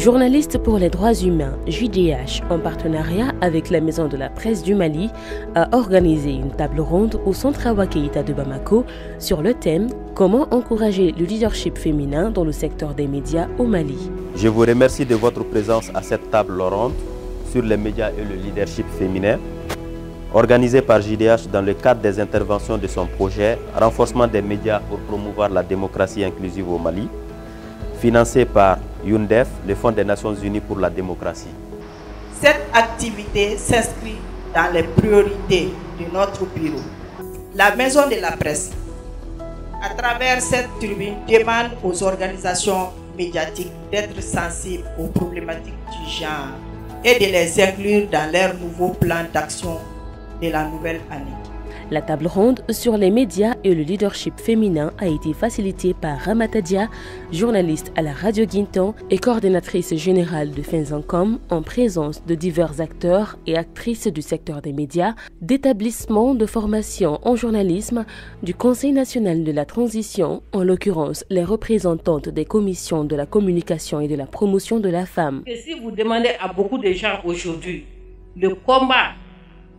Journaliste pour les droits humains, JDH, en partenariat avec la Maison de la Presse du Mali, a organisé une table ronde au Centre Awa Keïta de Bamako sur le thème « Comment encourager le leadership féminin dans le secteur des médias au Mali ». Je vous remercie de votre présence à cette table ronde sur les médias et le leadership féminin, organisée par JDH dans le cadre des interventions de son projet « Renforcement des médias pour promouvoir la démocratie inclusive au Mali », financé par UNDEF, le Fonds des Nations Unies pour la démocratie. Cette activité s'inscrit dans les priorités de notre bureau. La Maison de la Presse, à travers cette tribune, demande aux organisations médiatiques d'être sensibles aux problématiques du genre et de les inclure dans leur nouveau plan d'action de la nouvelle année. La table ronde sur les médias et le leadership féminin a été facilitée par Ramata Dia, journaliste à la Radio Guintan et coordinatrice générale de Fenzancom, en présence de divers acteurs et actrices du secteur des médias, d'établissements de formation en journalisme, du Conseil national de la transition, en l'occurrence les représentantes des commissions de la communication et de la promotion de la femme. Et si vous demandez à beaucoup de gens aujourd'hui, le combat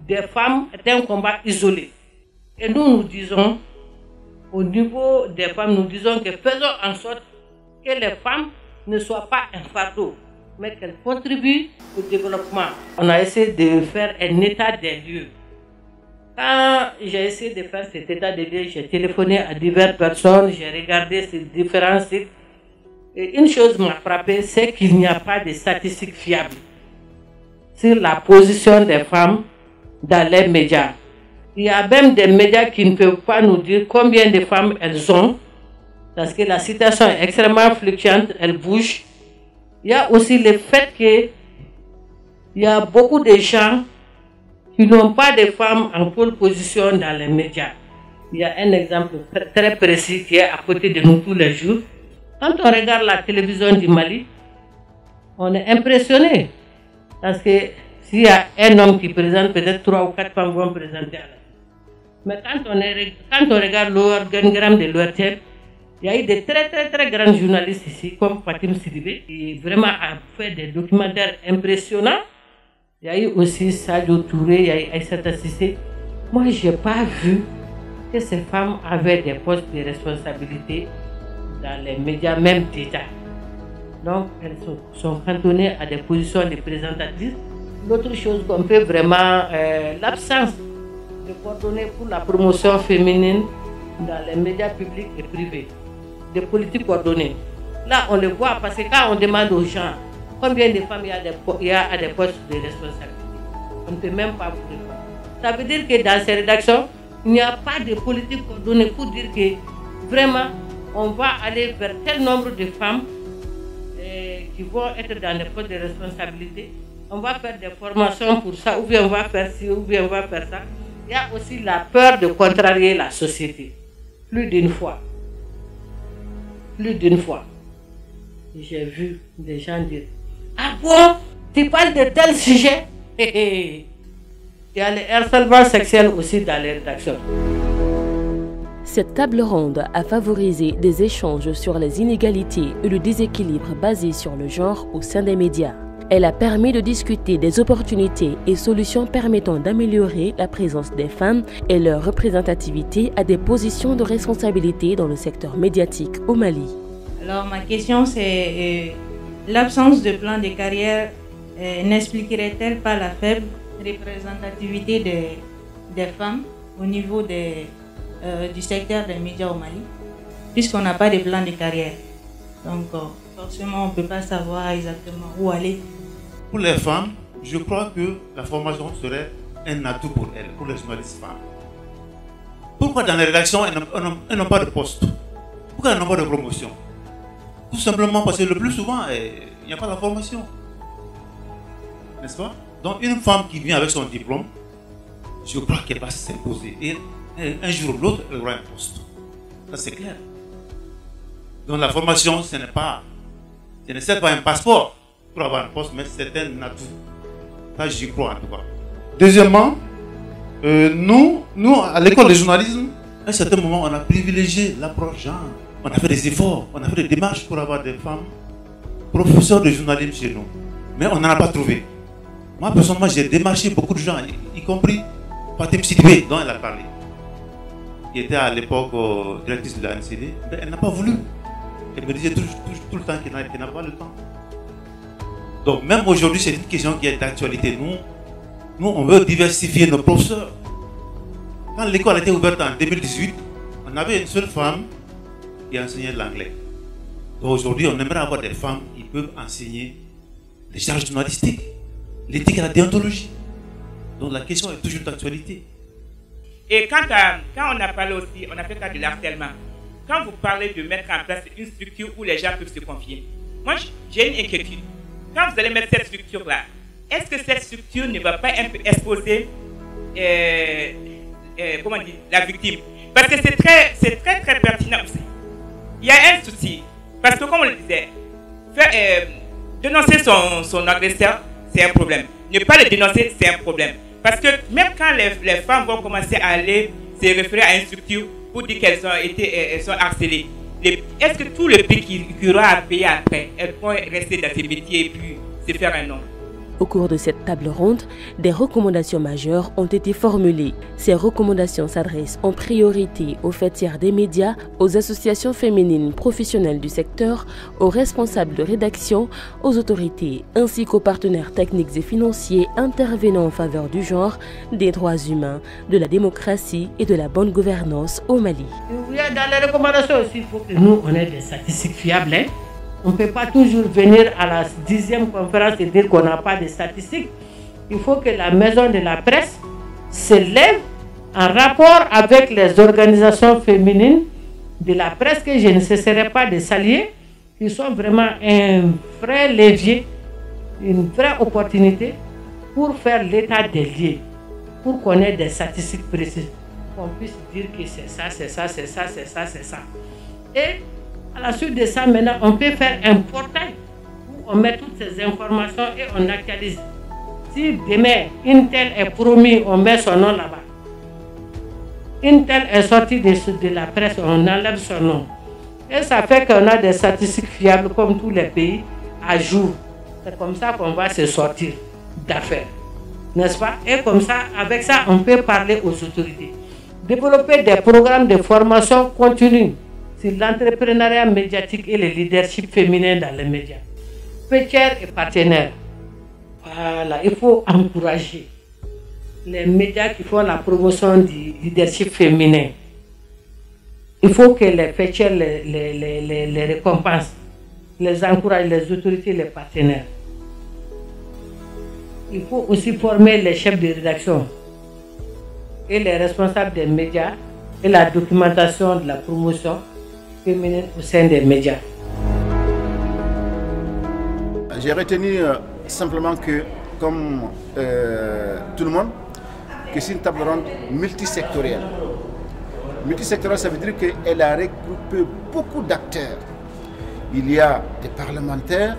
des femmes est un combat isolé. Et nous disons, au niveau des femmes, nous disons que faisons en sorte que les femmes ne soient pas un fardeau, mais qu'elles contribuent au développement. On a essayé de faire un état des lieux. Quand j'ai essayé de faire cet état des lieux, j'ai téléphoné à diverses personnes, j'ai regardé ces différents sites. Et une chose m'a frappé, c'est qu'il n'y a pas de statistiques fiables sur la position des femmes dans les médias. Il y a même des médias qui ne peuvent pas nous dire combien de femmes elles ont, parce que la situation est extrêmement fluctuante, elle bouge. Il y a aussi le fait qu'il y a beaucoup de gens qui n'ont pas de femmes en pole position dans les médias. Il y a un exemple très précis qui est à côté de nous tous les jours. Quand on regarde la télévision du Mali, on est impressionné, parce que s'il y a un homme qui présente, peut-être 3 ou 4 femmes vont présenter à la. Mais quand on regarde l'organigramme de l'ORTN, il y a eu de très grands journalistes ici, comme Fatim Sidibé, qui vraiment a fait des documentaires impressionnants. Il y a eu aussi Sadio Touré, il y a eu Aïssata Sissé. Moi, je n'ai pas vu que ces femmes avaient des postes de responsabilité dans les médias, même d'État. Donc, elles sont cantonnées à des positions de présentatrices. L'autre chose qu'on peut vraiment, l'absence de coordonnées pour la promotion féminine dans les médias publics et privés, des politiques coordonnées. Là, on le voit parce que quand on demande aux gens combien de femmes il y a à des postes de responsabilité, on ne peut même pas vous répondre. Ça veut dire que dans ces rédactions, il n'y a pas de politique coordonnée pour dire que vraiment, on va aller vers tel nombre de femmes qui vont être dans les postes de responsabilité. On va faire des formations pour ça, ou bien on va faire ci, ou bien on va faire ça. Il y a aussi la peur de contrarier la société. Plus d'une fois, j'ai vu des gens dire « Ah bon, tu parles de tel sujet ?» Il y a le harcèlement sexuel aussi dans les rédactions. Cette table ronde a favorisé des échanges sur les inégalités et le déséquilibre basé sur le genre au sein des médias. Elle a permis de discuter des opportunités et solutions permettant d'améliorer la présence des femmes et leur représentativité à des positions de responsabilité dans le secteur médiatique au Mali. Alors ma question c'est, l'absence de plan de carrière n'expliquerait-elle pas la faible représentativité des femmes au niveau du secteur des médias au Mali, puisqu'on n'a pas de plan de carrière? Donc forcément on ne peut pas savoir exactement où aller. Pour les femmes, je crois que la formation serait un atout pour elles, pour les journalistes femmes. Pourquoi dans les rédactions, elles n'ont pas de poste? Pourquoi elles n'ont pas de promotion? Tout simplement parce que le plus souvent, il n'y a pas de formation. N'est-ce pas? Donc une femme qui vient avec son diplôme, je crois qu'elle va s'imposer. Et un jour ou l'autre, elle aura un poste. Ça c'est clair. Donc la formation, ce n'est certes pas un passeport pour avoir un poste, mais c'est un atout. Ça, j'y crois en tout cas. Deuxièmement, nous, à l'école de journalisme, à un certain moment, on a privilégié l'approche genre. On a fait des efforts, on a fait des démarches pour avoir des femmes professeurs de journalisme chez nous. Mais on n'en a pas trouvé. Moi, personnellement, j'ai démarché beaucoup de gens, y compris Fatim Sidibé, dont elle a parlé. Qui était à l'époque directrice de la NCD. Mais elle n'a pas voulu. Elle me disait tout le temps qu'elle n'a pas le temps. Donc, même aujourd'hui, c'est une question qui est d'actualité. Nous, on veut diversifier nos professeurs. Quand l'école a été ouverte en 2018, on avait une seule femme qui enseignait l'anglais. Aujourd'hui, on aimerait avoir des femmes qui peuvent enseigner les charges journalistiques, l'éthique et la déontologie. Donc la question est toujours d'actualité. Et quand on a parlé aussi, on a fait cas de l'harcèlement. Quand vous parlez de mettre en place une structure où les gens peuvent se confier, moi j'ai une inquiétude. Quand vous allez mettre cette structure-là, est-ce que cette structure ne va pas un peu exposer la victime? Parce que c'est très pertinent aussi. Il y a un souci. Parce que comme on le disait, dénoncer son agresseur, c'est un problème. Ne pas le dénoncer, c'est un problème. Parce que même quand les femmes vont commencer à aller se référer à une structure pour dire elles sont harcelées, est-ce que tout le pays qui aura à payer après, elles vont rester dans ces métiers et puis se faire un nom? Au cours de cette table ronde, des recommandations majeures ont été formulées. Ces recommandations s'adressent en priorité aux fêtières des médias, aux associations féminines professionnelles du secteur, aux responsables de rédaction, aux autorités, ainsi qu'aux partenaires techniques et financiers intervenant en faveur du genre, des droits humains, de la démocratie et de la bonne gouvernance au Mali. Dans les recommandations aussi, il faut que nous, on ait des statistiques fiables. On ne peut pas toujours venir à la 10e conférence et dire qu'on n'a pas de statistiques. Il faut que la maison de la presse se lève en rapport avec les organisations féminines de la presse que je ne cesserai pas de saluer, qui sont vraiment un vrai levier, une vraie opportunité pour faire l'état des lieux, pour qu'on ait des statistiques précises, qu'on puisse dire que c'est ça, c'est ça, c'est ça, c'est ça, c'est ça. Et à la suite de ça, maintenant, on peut faire un portail où on met toutes ces informations et on actualise. Si demain, une telle est promise, on met son nom là-bas. Une telle est sortie de la presse, on enlève son nom. Et ça fait qu'on a des statistiques fiables comme tous les pays à jour. C'est comme ça qu'on va se sortir d'affaires. N'est-ce pas? Et comme ça, avec ça, on peut parler aux autorités. Développer des programmes de formation continue sur l'entrepreneuriat médiatique et le leadership féminin dans les médias. Fêtières et partenaires. Voilà, il faut encourager les médias qui font la promotion du leadership féminin. Il faut que les fêtières les récompensent, les encouragent, les autorités, les partenaires. Il faut aussi former les chefs de rédaction et les responsables des médias et la documentation de la promotion féminine au sein des médias. J'ai retenu simplement que, comme tout le monde, que c'est une table ronde multisectorielle. Multisectorielle, ça veut dire qu'elle a regroupé beaucoup d'acteurs. Il y a des parlementaires,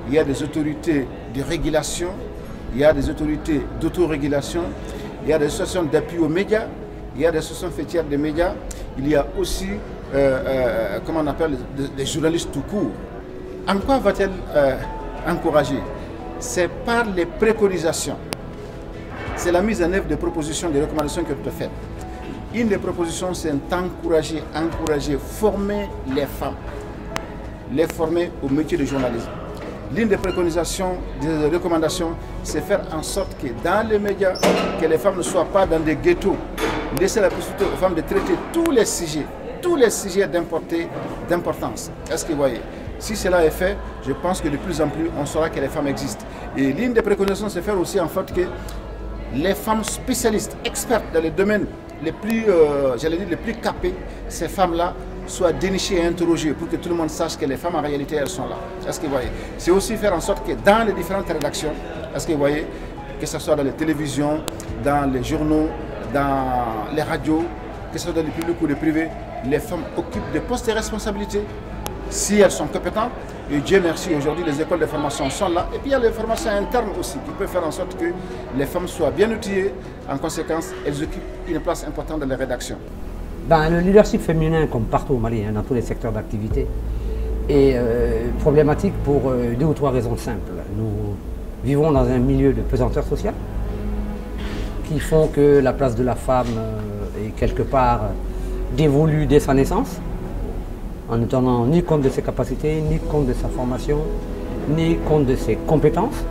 il y a des autorités de régulation, il y a des autorités d'autorégulation, il y a des associations d'appui aux médias, il y a des associations fêtières des médias, il y a aussi comment on appelle, des journalistes tout court. En quoi va-t-elle encourager? C'est par les préconisations. C'est la mise en œuvre des propositions, des recommandations que tu as faites. Une des propositions, c'est d'encourager, former les femmes, les former au métier de journalisme. L'une des préconisations, des recommandations, c'est faire en sorte que dans les médias, que les femmes ne soient pas dans des ghettos. Laisser la possibilité aux femmes de traiter tous les sujets d'importance. Est-ce que vous voyez? Si cela est fait, je pense que de plus en plus, on saura que les femmes existent. Et l'une des préconisations, c'est faire aussi en sorte que les femmes spécialistes, expertes dans les domaines les plus, les plus capés, ces femmes-là soient dénichées et interrogées pour que tout le monde sache que les femmes, en réalité, elles sont là. Est-ce que vous voyez? C'est aussi faire en sorte que dans les différentes rédactions, est-ce que vous voyez, que ce soit dans les télévisions, dans les journaux, dans les radios, que ce soit dans le public ou le privé, les femmes occupent des postes de responsabilité si elles sont compétentes. Et Dieu merci, aujourd'hui les écoles de formation sont là. Et puis il y a les formations internes aussi qui peuvent faire en sorte que les femmes soient bien outillées. En conséquence, elles occupent une place importante dans les rédactions. Dans le leadership féminin, comme partout au Mali, dans tous les secteurs d'activité, est problématique pour 2 ou 3 raisons simples. Nous vivons dans un milieu de pesanteur sociale qui font que la place de la femme est quelque part dévolue dès sa naissance, en ne tenant ni compte de ses capacités, ni compte de sa formation, ni compte de ses compétences.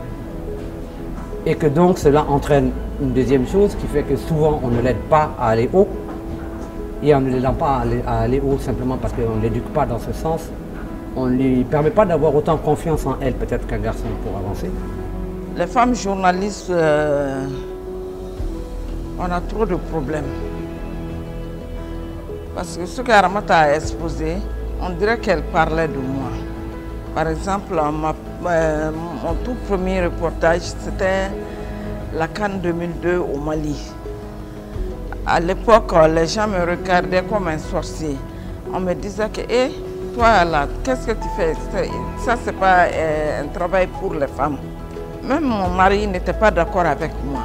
Et que donc cela entraîne une deuxième chose qui fait que souvent on ne l'aide pas à aller haut. Et en ne l'aidant pas à aller haut simplement parce qu'on ne l'éduque pas dans ce sens, on ne lui permet pas d'avoir autant confiance en elle peut-être qu'un garçon pour avancer. Les femmes journalistes, on a trop de problèmes. Parce que ce qu'Aramata a exposé, on dirait qu'elle parlait de moi. Par exemple, mon tout premier reportage, c'était la CAN 2002 au Mali. À l'époque, les gens me regardaient comme un sorcier. On me disait que, hé, toi là, qu'est-ce que tu fais? Ça, c'est pas un travail pour les femmes. Même mon mari n'était pas d'accord avec moi.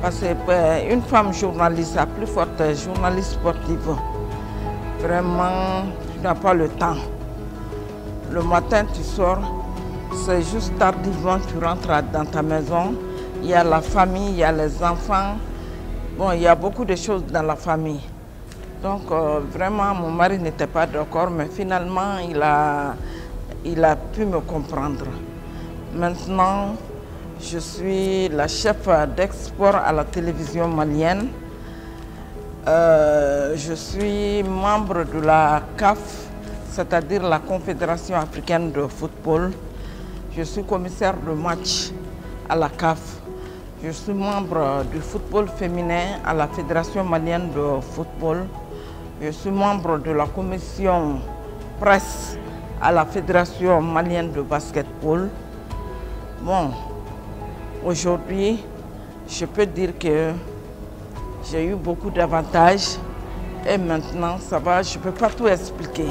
Parce qu'une femme journaliste, la plus forte journaliste sportive, vraiment, tu n'as pas le temps. Le matin, tu sors, c'est juste tardivement, tu rentres dans ta maison. Il y a la famille, il y a les enfants. Bon, il y a beaucoup de choses dans la famille. Donc, vraiment, mon mari n'était pas d'accord, mais finalement, il a pu me comprendre. Maintenant, je suis la chef d'export à la télévision malienne. Je suis membre de la CAF, c'est-à-dire la Confédération africaine de football. Je suis commissaire de match à la CAF. Je suis membre du football féminin à la Fédération malienne de football. Je suis membre de la commission presse à la Fédération malienne de basketball. Bon, aujourd'hui, je peux dire que j'ai eu beaucoup d'avantages et maintenant ça va, je ne peux pas tout expliquer.